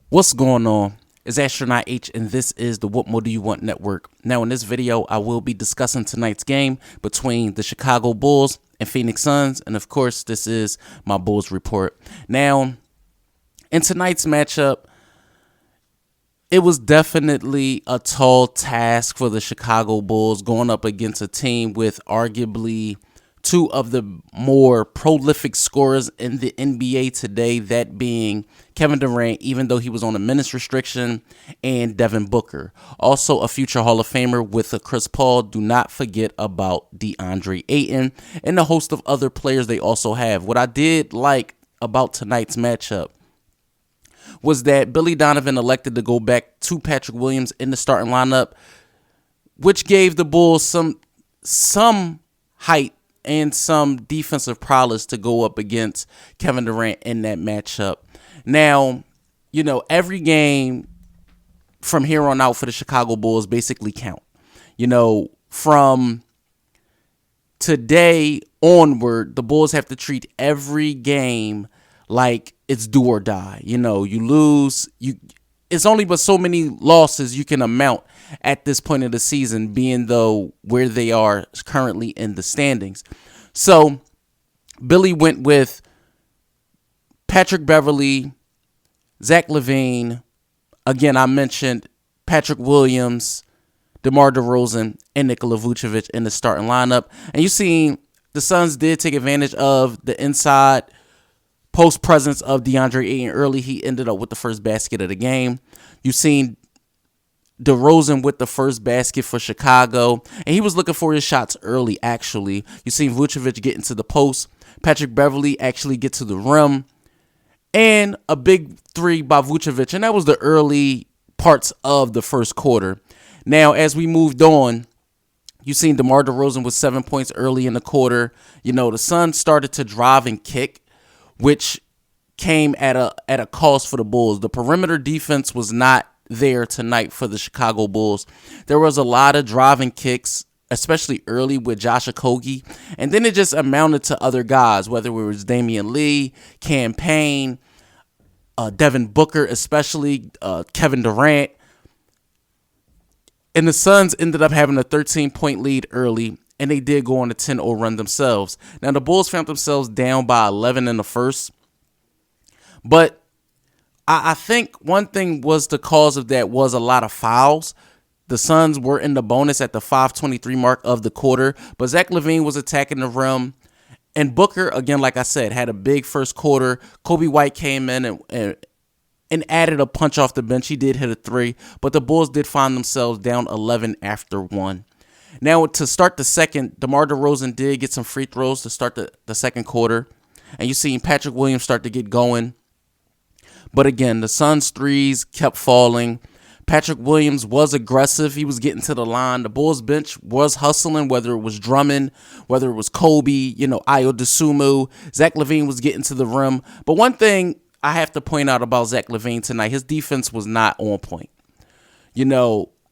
What's going on? It's Astronaut H, and this is the What More Do You Want Network. Now, in this video, I will be discussing tonight's game between the Chicago Bulls and Phoenix Suns, and of course, this is my Bulls report. Now, in tonight's matchup, it was definitely a tall task for the Chicago Bulls going up against a team with arguably two of the more prolific scorers in the NBA today, that being Kevin Durant, even though he was on a minutes restriction, and Devin Booker. Also a future Hall of Famer with a Chris Paul. Do not forget about DeAndre Ayton and a host of other players they also have. What I did like about tonight's matchup was that Billy Donovan elected to go back to Patrick Williams in the starting lineup, which gave the Bulls some height and some defensive prowess to go up against Kevin Durant in that matchup. Now, every game from here on out for the Chicago Bulls basically count. From today onward, the Bulls have to treat every game like it's do or die. You lose, it's only but so many losses you can amount at this point of the season, being though where they are currently in the standings. So Billy went with Patrick Beverley, Zach LaVine. Again, I mentioned Patrick Williams, DeMar DeRozan, and Nikola Vucevic in the starting lineup. And you seen the Suns did take advantage of the inside post presence of DeAndre Ayton early. He ended up with the first basket of the game. You've seen DeRozan with the first basket for Chicago, and he was looking for his shots early, actually. You've seen Vucevic get into the post. Patrick Beverley actually get to the rim. And a big three by Vucevic, and that was the early parts of the first quarter. Now, as we moved on, you've seen DeMar DeRozan with 7 points early in the quarter. The Suns started to drive and kick, which came at a cost for the Bulls. The perimeter defense was not there tonight for the Chicago Bulls. There was a lot of driving kicks, especially early with Josh Okogie, and then it just amounted to other guys, whether it was Damian Lee, Cam Payne, Devin Booker, especially Kevin Durant. And the Suns ended up having a 13-point lead early, and they did go on a 10-0 run themselves. Now, the Bulls found themselves down by 11 in the first, but I think one thing was the cause of that was a lot of fouls. The Suns were in the bonus at the 5:23 mark of the quarter, but Zach LaVine was attacking the rim. And Booker, again, like I said, had a big first quarter. Kobe White came in and added a punch off the bench. He did hit a three, but the Bulls did find themselves down 11 after one. Now, to start the second, DeMar DeRozan did get some free throws to start the second quarter. And you seen Patrick Williams start to get going. But again, the Suns' threes kept falling. Patrick Williams was aggressive. He was getting to the line. The Bulls bench was hustling, whether it was Drummond, whether it was Kobe, Ayo Dosunmu. Zach LaVine was getting to the rim. But one thing I have to point out about Zach LaVine tonight, his defense was not on point.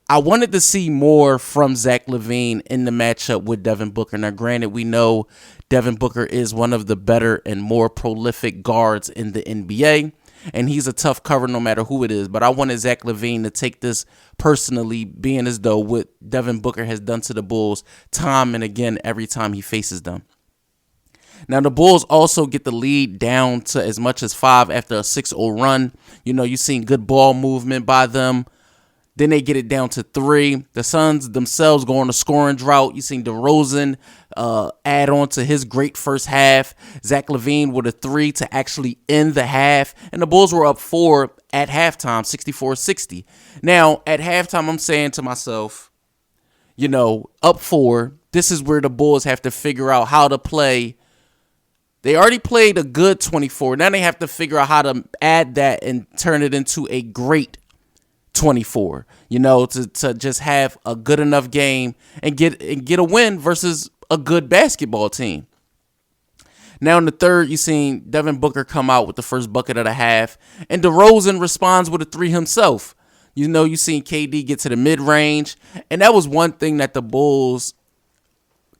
I wanted to see more from Zach LaVine in the matchup with Devin Booker. Now, granted, we know Devin Booker is one of the better and more prolific guards in the NBA. And he's a tough cover no matter who it is. But I wanted Zach LaVine to take this personally, being as though what Devin Booker has done to the Bulls time and again every time he faces them. Now, the Bulls also get the lead down to as much as 5 after a 6-0 run. You've seen good ball movement by them. Then they get it down to 3. The Suns themselves go on a scoring drought. You've seen DeRozan add on to his great first half. Zach LaVine with a 3 to actually end the half. And the Bulls were up 4 at halftime, 64-60. Now, at halftime, I'm saying to myself, up 4, this is where the Bulls have to figure out how to play. They already played a good 24. Now they have to figure out how to add that and turn it into a great 24, to just have a good enough game and get a win versus a good basketball team. Now in the third, you seen Devin Booker come out with the first bucket of the half, and DeRozan responds with a 3 himself. You seen KD get to the mid-range, and that was one thing that the Bulls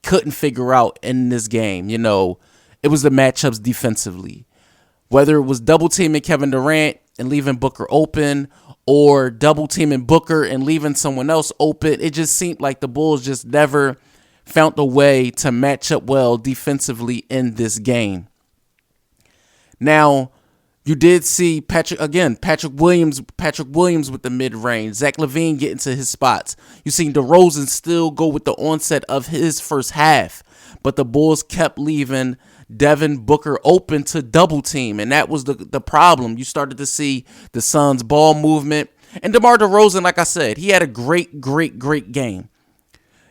couldn't figure out in this game. It was the matchups defensively. Whether it was double teaming Kevin Durant, and leaving Booker open, or double teaming Booker and leaving someone else open. It just seemed like the Bulls just never found a way to match up well defensively in this game. Now, you did see Patrick Williams with the mid-range. Zach LaVine get into his spots. You seen DeRozan still go with the onset of his first half, but the Bulls kept leaving Devin Booker open to double team, and that was the problem. You started to see the Suns' ball movement, and DeMar DeRozan, like I said, he had a great game.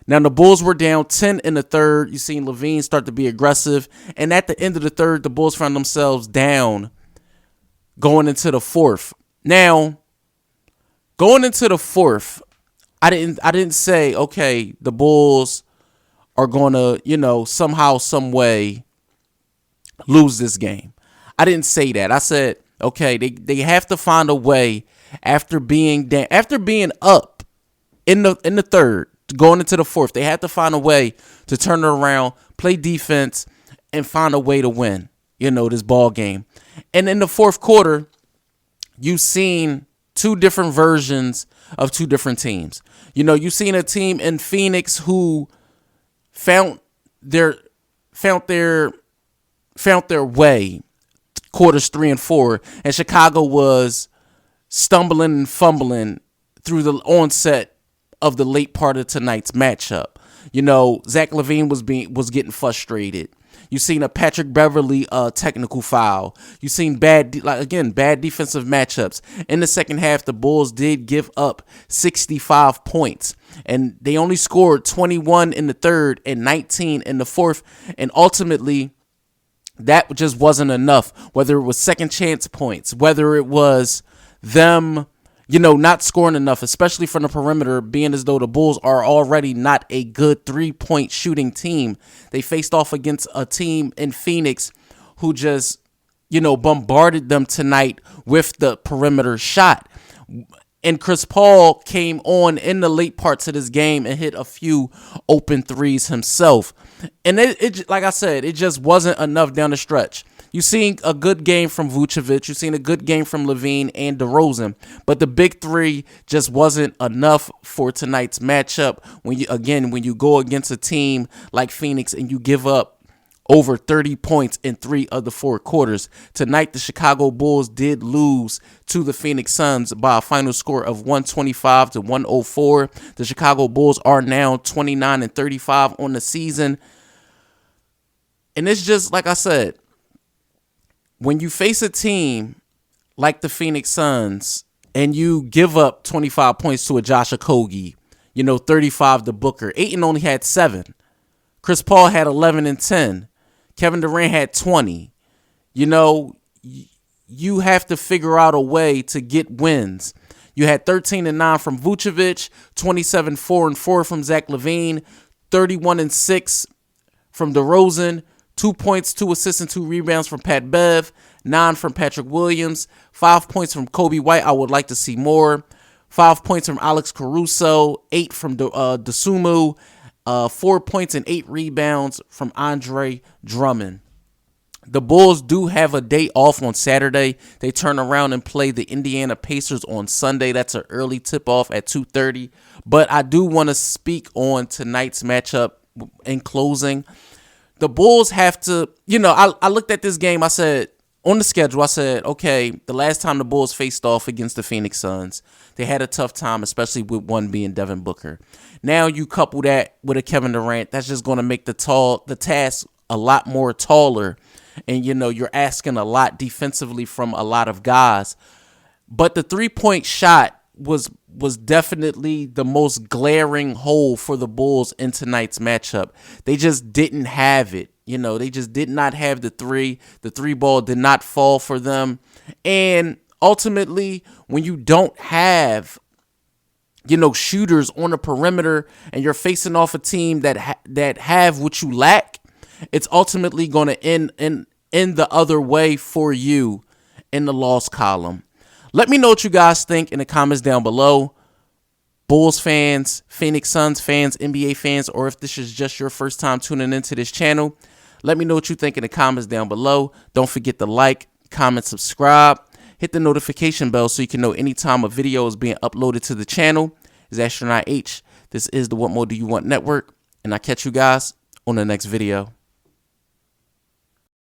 Now, the Bulls were down 10 in the third. You seen LaVine start to be aggressive, and at the end of the third, the Bulls found themselves down going into the fourth. Now, going into the fourth, I didn't say, okay, the Bulls are going to, somehow, some way lose this game. I didn't say that. I said, okay, they have to find a way after being up in the third, going into the fourth. They have to find a way to turn it around, play defense, and find a way to win, this ball game. And in the fourth quarter, you've seen two different versions of two different teams. You've seen a team in Phoenix who found their way quarters 3 and 4, and Chicago was stumbling and fumbling through the onset of the late part of tonight's matchup. Zach LaVine was getting frustrated. You seen a Patrick Beverly technical foul. You seen bad defensive matchups. In the second half, the Bulls did give up 65 points, and they only scored 21 in the third and 19 in the fourth, and ultimately that just wasn't enough. Whether it was second chance points, whether it was them not scoring enough, especially from the perimeter, being as though the Bulls are already not a good 3-point shooting team. They faced off against a team in Phoenix who just, bombarded them tonight with the perimeter shot. And Chris Paul came on in the late parts of this game and hit a few open threes himself. And it like I said, it just wasn't enough down the stretch. You seen a good game from Vucevic. You seen a good game from LaVine and DeRozan. But the big three just wasn't enough for tonight's matchup. When you go against a team like Phoenix and you give up over 30 points in 3 of the 4 quarters. Tonight, the Chicago Bulls did lose to the Phoenix Suns by a final score of 125-104. The Chicago Bulls are now 29-35 on the season. And it's just, like I said, when you face a team like the Phoenix Suns and you give up 25 points to a Josh Okogie, 35 to Booker, Ayton only had 7. Chris Paul had 11 and 10. Kevin Durant had 20. You have to figure out a way to get wins. You had 13 and 9 from Vucevic, 27 4 and 4 from Zach LaVine, 31 and 6 from DeRozan, 2 points, 2 assists, and 2 rebounds from Pat Bev, 9 from Patrick Williams, 5 points from Kobe White. I would like to see more. 5 points from Alex Caruso, 8 from Dosunmu, 4 points and 8 rebounds from Andre Drummond. The Bulls do have a day off on Saturday. They turn around and play the Indiana Pacers on Sunday. That's an early tip-off at 2:30. But I do want to speak on tonight's matchup in closing. The Bulls have to, I looked at this game. I said, on the schedule, I said, okay, the last time the Bulls faced off against the Phoenix Suns, they had a tough time, especially with one being Devin Booker. Now you couple that with a Kevin Durant, that's just going to make the task a lot more taller. And, you're asking a lot defensively from a lot of guys. But the 3-point shot was definitely the most glaring hole for the Bulls in tonight's matchup. They just didn't have it. They just did not have the three. The 3 ball did not fall for them. And ultimately, when you don't have, shooters on the perimeter and you're facing off a team that have what you lack, it's ultimately going to end the other way for you in the loss column. Let me know what you guys think in the comments down below. Bulls fans, Phoenix Suns fans, NBA fans, or if this is just your first time tuning into this channel, let me know what you think in the comments down below. Don't forget to like, comment, subscribe. hit the notification bell so you can know anytime a video is being uploaded to the channel. It's Astronaut H. This is the What More Do You Want Network, and I'll catch you guys on the next video.